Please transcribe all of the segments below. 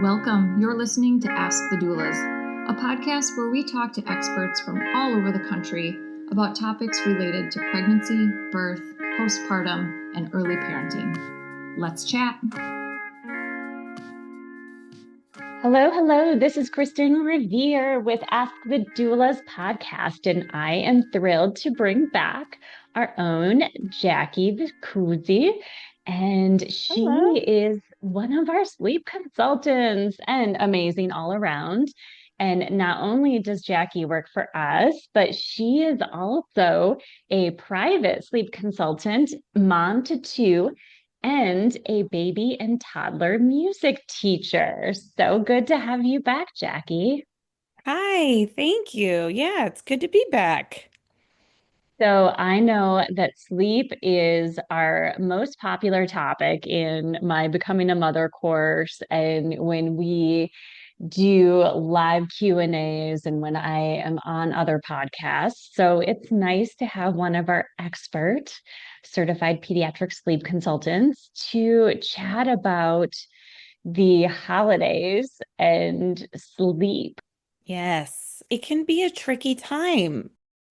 Welcome. You're listening to Ask the Doulas, a podcast where we talk to experts from all over the country about topics related to pregnancy, birth, postpartum, and early parenting. Let's chat. Hello. This is Kristin Revere with Ask the Doulas podcast, and I am thrilled to bring back our own Jackie Viscusi. And she is one of our sleep consultants and amazing all around. And not only does Jackie work for us, but she is also a private sleep consultant, mom to two, and a baby and toddler music teacher. So good to have you back, Jackie. Hi, thank you. Yeah, it's good to be back. So I know that sleep is our most popular topic in my Becoming a Mother course. And when we do live Q&As and when I am on other podcasts. So it's nice to have one of our expert certified pediatric sleep consultants to chat about the holidays and sleep. Yes, it can be a tricky time.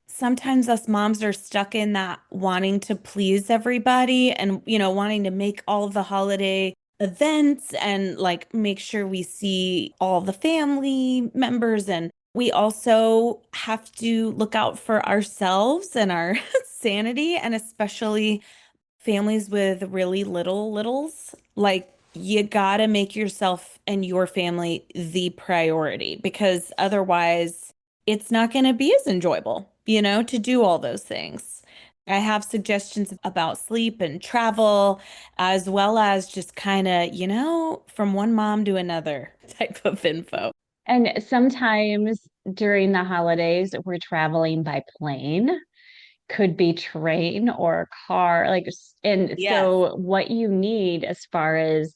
Sometimes us moms are stuck in that wanting to please everybody and, wanting to make all the holiday events and like make sure we see all the family members. And we also have to look out for ourselves and our sanity, and especially families with really little littles. Like, you gotta make yourself and your family the priority because otherwise it's not going to be as enjoyable, to do all those things. I have suggestions about sleep and travel, as well as just kind of, from one mom to another type of info. And sometimes during the holidays, we're traveling by plane, could be train or car. And Yes. so what you need as far as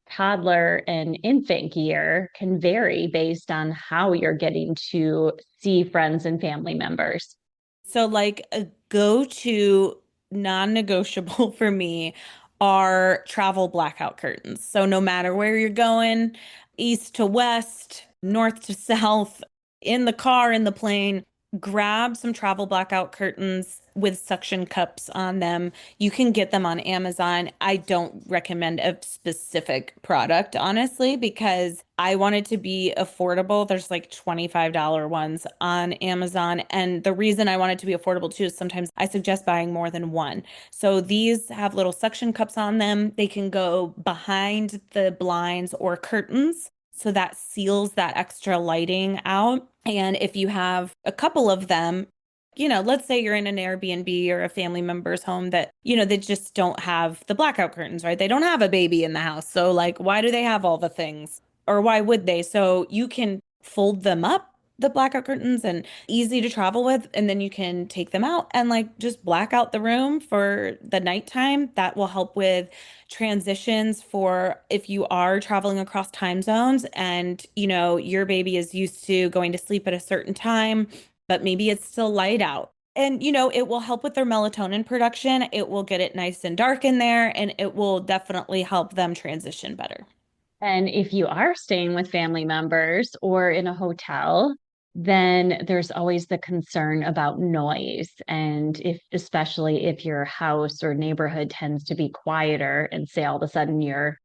toddler and infant gear can vary based on how you're getting to see friends and family members. So, like, a go-to non-negotiable for me are travel blackout curtains. So, no matter where you're going, east to west, north to south, in the car, in the plane, grab some travel blackout curtains with suction cups on them. You can get them on Amazon. I don't recommend a specific product, honestly, because I want it to be affordable. There's like $25 ones on Amazon. And the reason I want it to be affordable too is sometimes I suggest buying more than one. So these have little suction cups on them. They can go behind the blinds or curtains. So that seals that extra lighting out. And if you have a couple of them, let's say you're in an Airbnb or a family member's home that, they just don't have the blackout curtains, right? They don't have a baby in the house. So like, why do they have all the things? Or why would they? So you can fold them up, the blackout curtains, and easy to travel with. And then you can take them out and like just black out the room for the nighttime. That will help with transitions for if you are traveling across time zones and, your baby is used to going to sleep at a certain time, but maybe it's still light out. And, it will help with their melatonin production. It will get it nice and dark in there, and it will definitely help them transition better. And if you are staying with family members or in a hotel, then there's always the concern about noise. And especially if your house or neighborhood tends to be quieter and say all of a sudden you're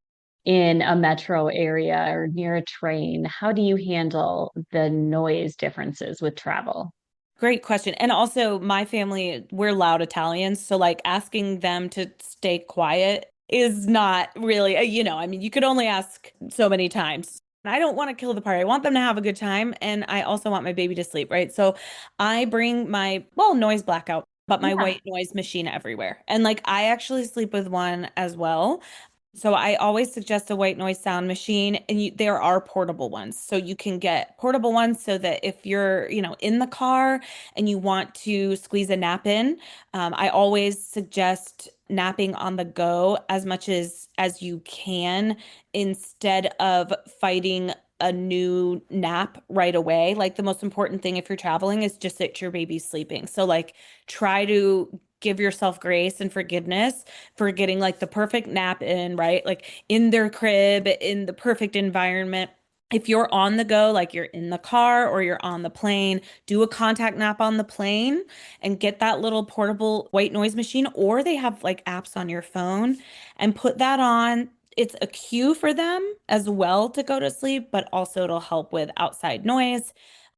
in a metro area or near a train, how do you handle the noise differences with travel? Great question. And also, my family, we're loud Italians. So, like, asking them to stay quiet is not really, you could only ask so many times. I don't want to kill the party. I want them to have a good time. And I also want my baby to sleep, right? So, I bring my, noise blackout, but my white noise machine everywhere. And like, I actually sleep with one as well. So I always suggest a white noise sound machine, and there are portable ones. So you can get portable ones so that if you're, in the car and you want to squeeze a nap in, I always suggest napping on the go as much as you can instead of fighting a new nap right away. Like, the most important thing if you're traveling is just that your baby's sleeping. So like, try to give yourself grace and forgiveness for getting like the perfect nap in, right? Like in their crib, in the perfect environment. If you're on the go, like you're in the car or you're on the plane, do a contact nap on the plane and get that little portable white noise machine, or they have like apps on your phone and put that on. It's a cue for them as well to go to sleep, but also it'll help with outside noise.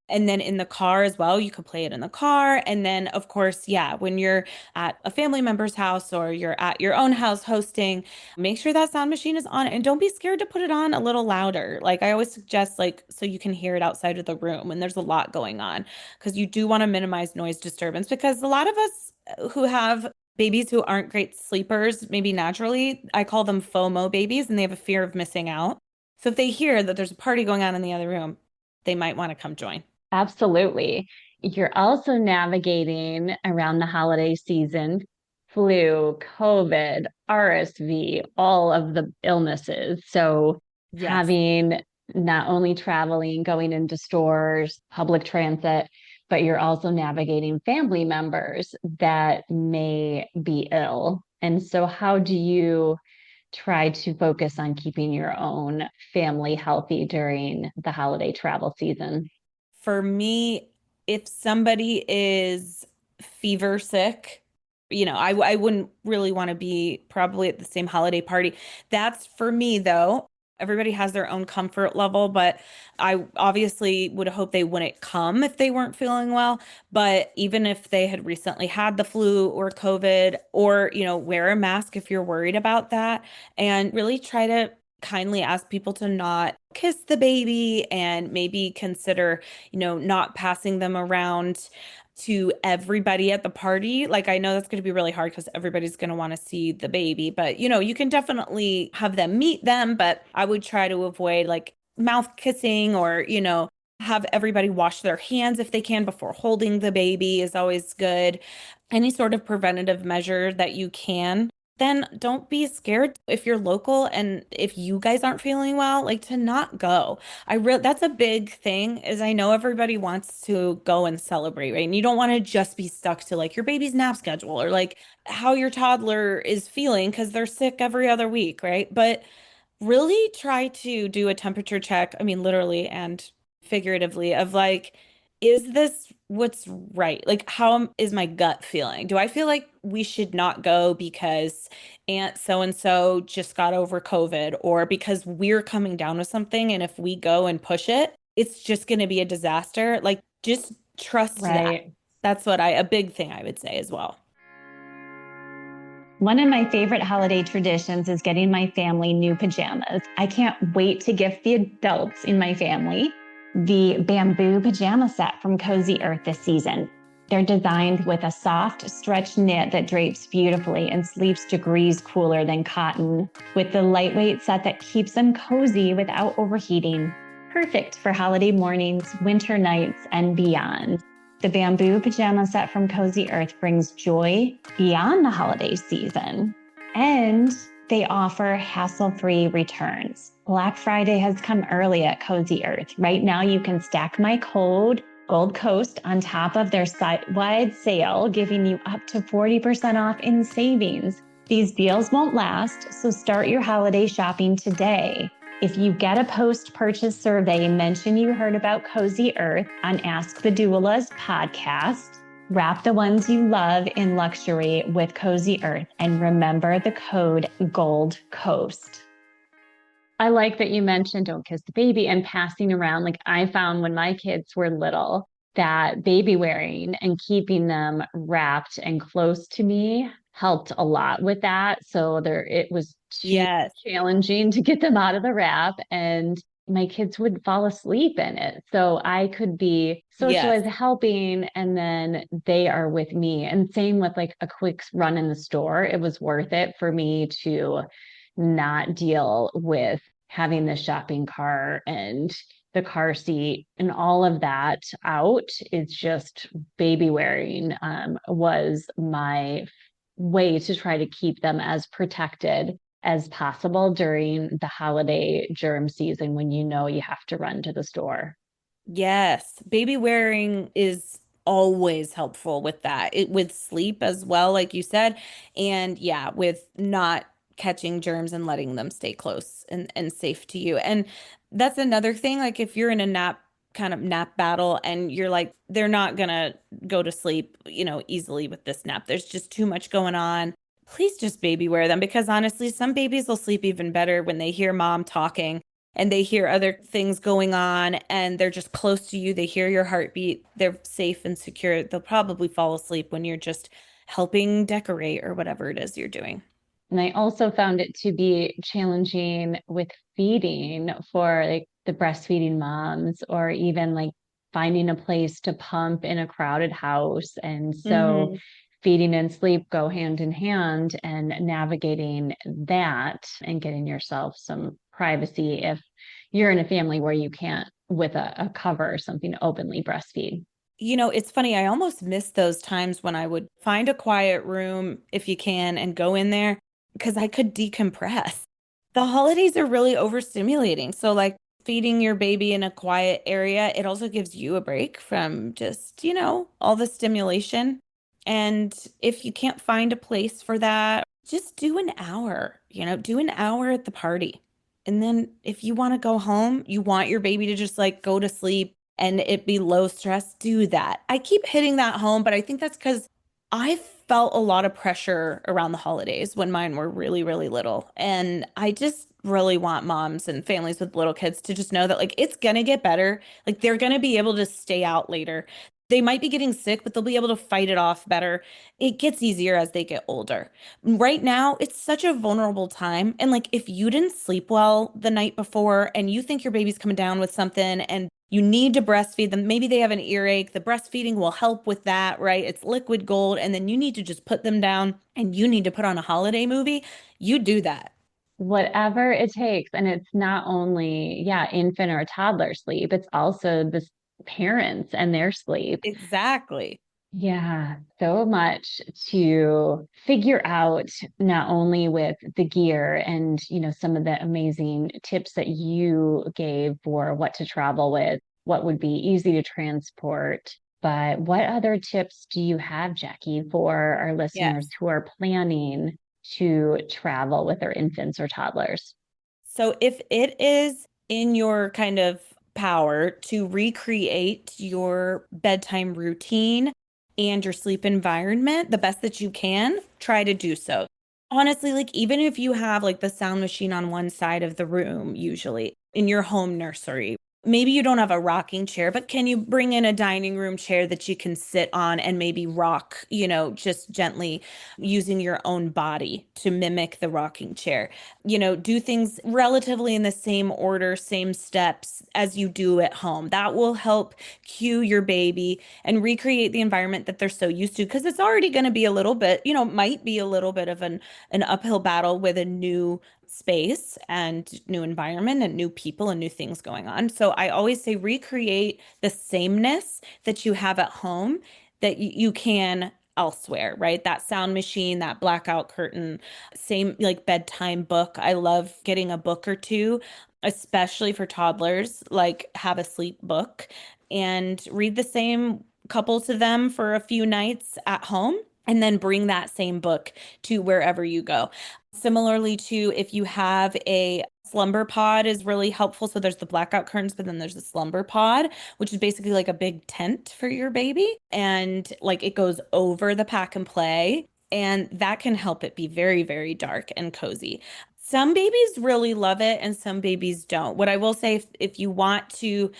And then in the car as well, you could play it in the car. And then, of course, yeah, when you're at a family member's house or you're at your own house hosting, make sure that sound machine is on and don't be scared to put it on a little louder. Like I always suggest, like, so you can hear it outside of the room when there's a lot going on, because you do want to minimize noise disturbance. Because a lot of us who have babies who aren't great sleepers, maybe naturally, I call them FOMO babies, and they have a fear of missing out. So if they hear that there's a party going on in the other room, they might want to come join. Absolutely. You're also navigating around the holiday season, flu, COVID, RSV, all of the illnesses. So Yes. having not only traveling, going into stores, public transit, but you're also navigating family members that may be ill. And so how do you try to focus on keeping your own family healthy during the holiday travel season? For me, if somebody is fever sick, I wouldn't really want to be probably at the same holiday party. That's for me, though. Everybody has their own comfort level, but I obviously would hope they wouldn't come if they weren't feeling well. But even if they had recently had the flu or COVID, or, wear a mask if you're worried about that, and really try to kindly ask people to not kiss the baby and maybe consider, not passing them around to everybody at the party. Like, I know that's going to be really hard because everybody's going to want to see the baby, but you can definitely have them meet them. But I would try to avoid like mouth kissing or, have everybody wash their hands if they can before holding the baby is always good. Any sort of preventative measure that you can, then don't be scared if you're local and if you guys aren't feeling well, like to not go. That's a big thing is I know everybody wants to go and celebrate, right? And you don't want to just be stuck to like your baby's nap schedule or like how your toddler is feeling because they're sick every other week, right? But really try to do a temperature check. I mean, literally and figuratively, of like, is this what's right? Like, how is my gut feeling? Do I feel like we should not go because Aunt so and so just got over COVID or because we're coming down with something? And if we go and push it, it's just going to be a disaster. Like, just trust that. Right. That's a big thing I would say as well. One of my favorite holiday traditions is getting my family new pajamas. I can't wait to gift the adults in my family the bamboo pajama set from Cozy Earth this season. They're designed with a soft stretch knit that drapes beautifully and sleeps degrees cooler than cotton, with the lightweight set that keeps them cozy without overheating. Perfect for holiday mornings, winter nights, and beyond. The bamboo pajama set from Cozy Earth brings joy beyond the holiday season. And they offer hassle-free returns. Black Friday has come early at Cozy Earth. Right now, you can stack my code Gold Coast on top of their site-wide sale, giving you up to 40% off in savings. These deals won't last, so start your holiday shopping today. If you get a post-purchase survey, mention you heard about Cozy Earth on Ask the Doulas podcast. Wrap the ones you love in luxury with Cozy Earth and remember the code Gold Coast. I like that you mentioned don't kiss the baby and passing around. Like I found when my kids were little that baby wearing and keeping them wrapped and close to me helped a lot with that. So it was too challenging to get them out of the wrap, and my kids would fall asleep in it. So I could be socialized helping, and then they are with me. And same with like a quick run in the store. It was worth it for me to not deal with having the shopping cart and the car seat and all of that out. It's just baby wearing was my way to try to keep them as protected as possible during the holiday germ season when you have to run to the store. Yes, baby wearing is always helpful with that. With sleep as well, like you said. And yeah, with not catching germs and letting them stay close and safe to you. And that's another thing. Like if you're in a nap battle and you're like, they're not gonna go to sleep, easily with this nap. There's just too much going on. Please just baby wear them, because honestly, some babies will sleep even better when they hear mom talking and they hear other things going on and they're just close to you. They hear your heartbeat. They're safe and secure. They'll probably fall asleep when you're just helping decorate or whatever it is you're doing. And I also found it to be challenging with feeding for like the breastfeeding moms, or even like finding a place to pump in a crowded house. And so Hmm. feeding and sleep go hand in hand, and navigating that and getting yourself some privacy if you're in a family where you can't, with a cover or something, openly breastfeed. It's funny. I almost miss those times when I would find a quiet room if you can and go in there because I could decompress. The holidays are really overstimulating. So, like feeding your baby in a quiet area, it also gives you a break from just, all the stimulation. And if you can't find a place for that, just do an hour, do an hour at the party. And then if you want to go home, you want your baby to just like go to sleep and it be low stress, do that. I keep hitting that home, but I think that's because I felt a lot of pressure around the holidays when mine were really, really little. And I just really want moms and families with little kids to just know that like it's gonna get better. Like they're gonna be able to stay out later. They might be getting sick, but they'll be able to fight it off better. It gets easier as they get older. Right now, it's such a vulnerable time. And like if you didn't sleep well the night before and you think your baby's coming down with something and you need to breastfeed them. Maybe they have an earache. The breastfeeding will help with that, right? It's liquid gold. And then you need to just put them down and you need to put on a holiday movie. You do that. Whatever it takes. And it's not only, yeah, infant or toddler sleep, it's also the parents and their sleep. Exactly. Yeah, so much to figure out, not only with the gear and, some of the amazing tips that you gave for what to travel with, what would be easy to transport, but what other tips do you have, Jackie, for our listeners Yes. who are planning to travel with their infants or toddlers? So if it is in your kind of power to recreate your bedtime routine and your sleep environment the best that you can, try to do so. Honestly, like even if you have like the sound machine on one side of the room, usually in your home nursery, maybe you don't have a rocking chair, but can you bring in a dining room chair that you can sit on and maybe rock, just gently using your own body to mimic the rocking chair? Do things relatively in the same order, same steps as you do at home. That will help cue your baby and recreate the environment that they're so used to, because it's already going to be a little bit, might be a little bit of an uphill battle with a new space and new environment and new people and new things going on. So I always say recreate the sameness that you have at home that you can elsewhere, right? That sound machine, that blackout curtain, same like bedtime book. I love getting a book or two, especially for toddlers, like have a sleep book and read the same couple to them for a few nights at home. And then bring that same book to wherever you go. Similarly to if you have a slumber pod is really helpful. So there's the blackout curtains, but then there's the slumber pod, which is basically like a big tent for your baby. And like it goes over the pack and play. And that can help it be very, very dark and cozy. Some babies really love it and some babies don't. What I will say, if you want to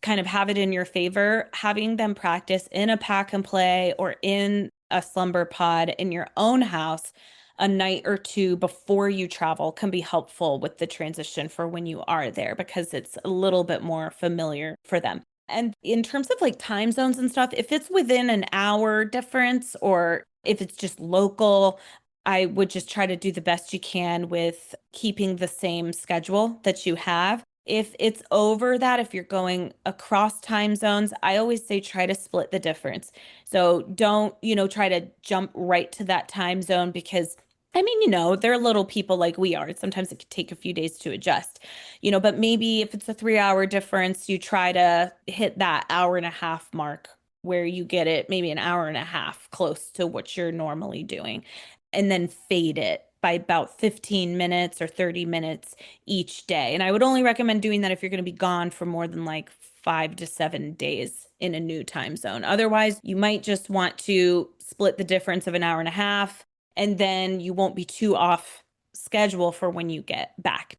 kind of have it in your favor, having them practice in a pack and play or in a slumber pod in your own house a night or two before you travel can be helpful with the transition for when you are there, because it's a little bit more familiar for them. And in terms of like time zones and stuff, if it's within an hour difference or if it's just local, I would just try to do the best you can with keeping the same schedule that you have. If it's over that, if you're going across time zones, I always say try to split the difference. So don't, try to jump right to that time zone, because I mean, they're little people like we are. Sometimes it could take a few days to adjust, but maybe if it's a 3-hour difference, you try to hit that hour and a half mark where you get it maybe an hour and a half close to what you're normally doing, and then fade it by about 15 minutes or 30 minutes each day. And I would only recommend doing that if you're going to be gone for more than like 5 to 7 days in a new time zone. Otherwise, you might just want to split the difference of an hour and a half, and then you won't be too off schedule for when you get back.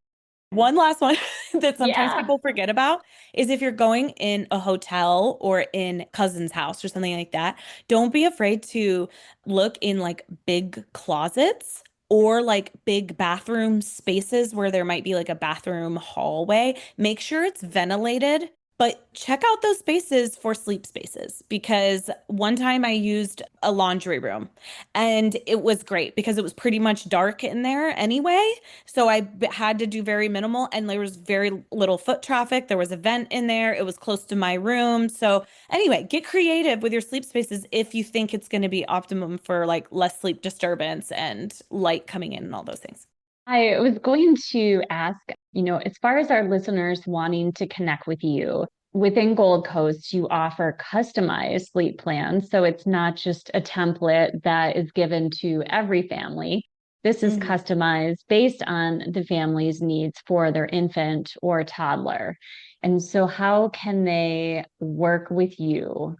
One last one that sometimes Yeah. people forget about is if you're going in a hotel or in cousin's house or something like that, don't be afraid to look in like big closets or like big bathroom spaces where there might be like a bathroom hallway. Make sure it's ventilated, but check out those spaces for sleep spaces, because one time I used a laundry room and it was great because it was pretty much dark in there anyway. So had to do very minimal, and there was very little foot traffic. There was a vent in there. It was close to my room. So anyway, get creative with your sleep spaces if you think it's going to be optimum for like less sleep disturbance and light coming in and all those things. I was going to ask, as far as our listeners wanting to connect with you, within Gold Coast, you offer customized sleep plans. So it's not just a template that is given to every family. This is Mhm. customized based on the family's needs for their infant or toddler. And so, how can they work with you?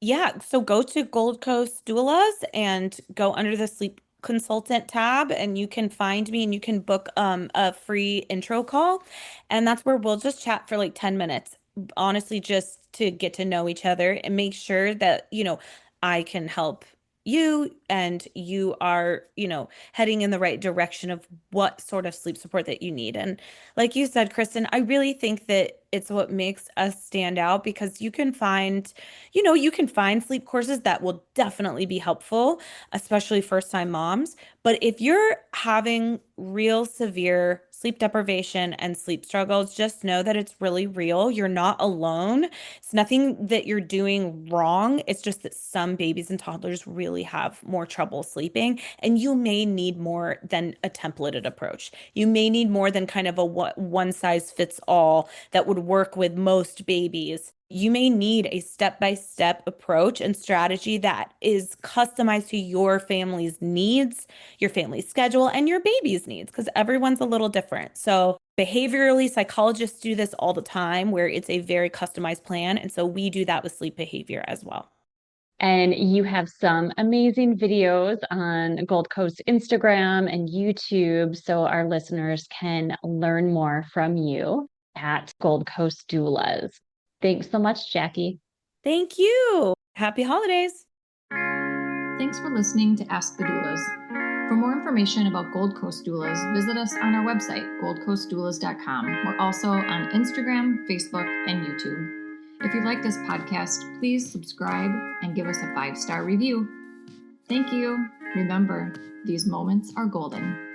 Yeah, so go to Gold Coast Doulas and go under the sleep consultant tab, and you can find me and you can book a free intro call, and that's where we'll just chat for like 10 minutes. Honestly, just to get to know each other and make sure that, I can help you and you are, heading in the right direction of what sort of sleep support that you need. And like you said, Kristin, I really think that it's what makes us stand out, because you can find sleep courses that will definitely be helpful, especially first time moms. But if you're having real severe sleep deprivation and sleep struggles, just know that it's really real. You're not alone. It's nothing that you're doing wrong. It's just that some babies and toddlers really have more trouble sleeping, and you may need more than a templated approach. You may need more than kind of a one size fits all that would work with most babies. You may need a step-by-step approach and strategy that is customized to your family's needs, your family's schedule, and your baby's needs, because everyone's a little different. So behaviorally, psychologists do this all the time where it's a very customized plan. And so we do that with sleep behavior as well. And you have some amazing videos on Gold Coast Instagram and YouTube, so our listeners can learn more from you at Gold Coast Doulas. Thanks so much, Jackie. Thank you. Happy holidays. Thanks for listening to Ask the Doulas. For more information about Gold Coast Doulas, visit us on our website, goldcoastdoulas.com. We're also on Instagram, Facebook, and YouTube. If you like this podcast, please subscribe and give us a 5-star review. Thank you. Remember, these moments are golden.